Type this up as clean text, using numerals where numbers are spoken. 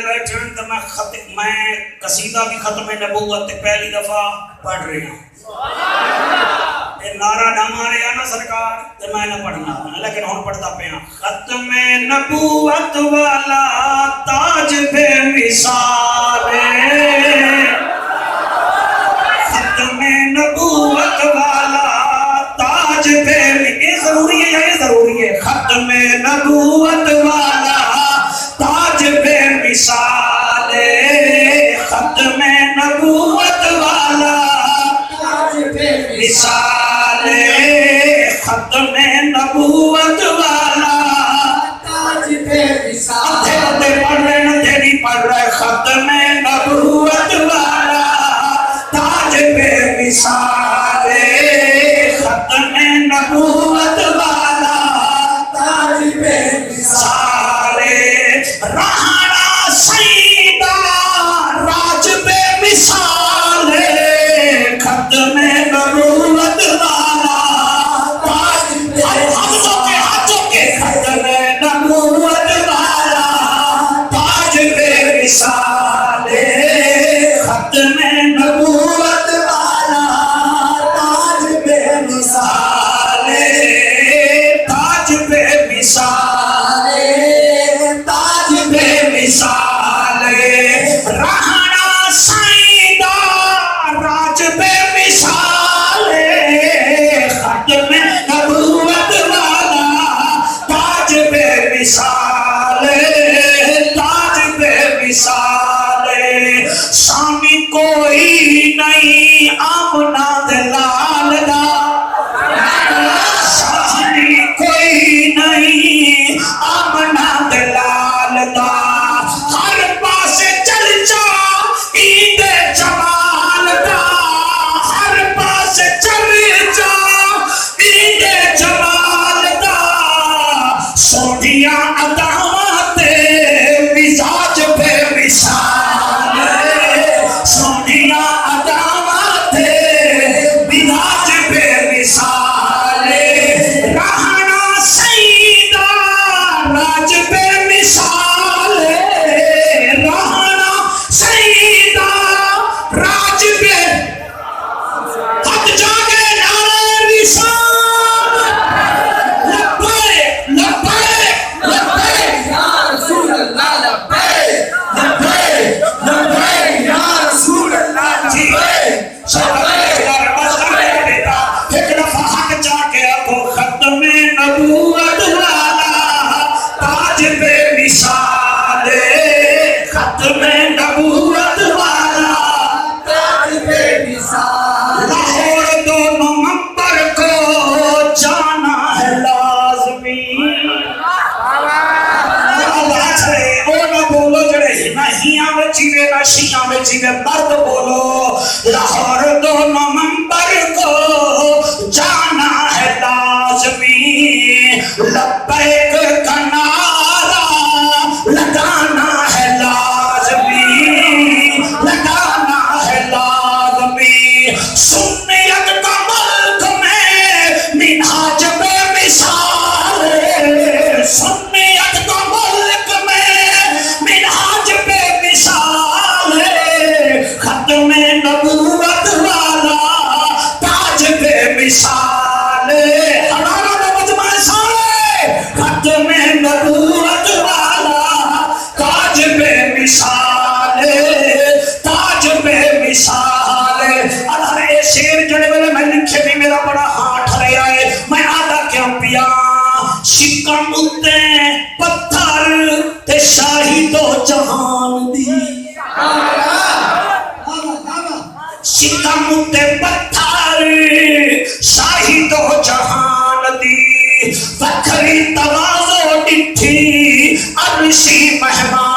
بیٹھے تو میں قصیدہ بھی ختم نبوت پہلی دفعہ پڑھ رہی ہوں. نعرہ نہ مارے نا سرکار تو میں نہ پڑھنا لیکن ہوں پڑھتا پیا. ختم نبوت والا تاج بے مثال، ختم نبوت والا تاج بے، یہ ضروری ہے یا یہ ضروری ہے؟ ختم نبوت والا تاج بے مثال، ختم نبوت والا تاج بے مثال، ختم نبوت والا تاج بے مثال. پڑھ رہے نہ تیری پڑھ رہے. ختم نبوت والا تاج بے مثال، ختم نبوت والا تاج بے مثال. رہنا سیدہ راج بے مثال، ختم نبوت والا تاج بے مثال. ختم نبوت والا تاج بے مثال، ختم نبوت والا تاج بے مثال، تاج بے مثال، تاج بے مثال. رہنا سیدہ راج بے مثال، ختم نبوت والا تاج بے مثال، تاج بے مثال. سامی کوئی نہیں آمنا دلال دا، سامی کوئی نہیں آمنا دلال دا. ہر پاس چل جا عید جمال دا، ہر پاس چل جا عید جمال دا. سونیا عداوت مزاج بے مثال، سونیا عداوت مزاج بے مثال. رہنا سیدہ راج بے مثال، رہنا سیدہ راج بے. حق جاگے نعرہ رسالت. لبیک لبیک لبیک یا رسول اللہ، لبیک لبیک لبیک یا رسول اللہ، لبیک. ایک دفعہ حق جاگے ابو ختم نبوت والا تاج بے مثال، ختم نبوت والا تاج بے مثال. لاہور دو نومبر کو جانا ہے لازمی. وہ نہ بولو جڑے نہ ہیاں میں جیوے نہ شیاں میں جیوے، مرد بولو. لاہور دو نومبر کو جانا ہے لازمی، لبیک کا نعرہ لگانا ہے لازمی، لگانا ہے لازمی. سنیت کا ملک میں منہاج بے مثال، سنیت کا ملک میں منہاج بے مثال، ختم نبوت والا تاج بے مثال. ہمارا مجمع سارے ختم نبوت والا تاج بے مثال، تاج بے مثال. اللہ اے شیر جڑے والے میں لکھے بھی میرا بڑا ہاتھ رہا ہے. میں آدھا کیا پیا شکم اتے پتھر تے شاہی دو جہان دی، شکم اتے پتھر شاہی دو جہان دی. وکھری تواضع ڈٹھی عرشی مہمان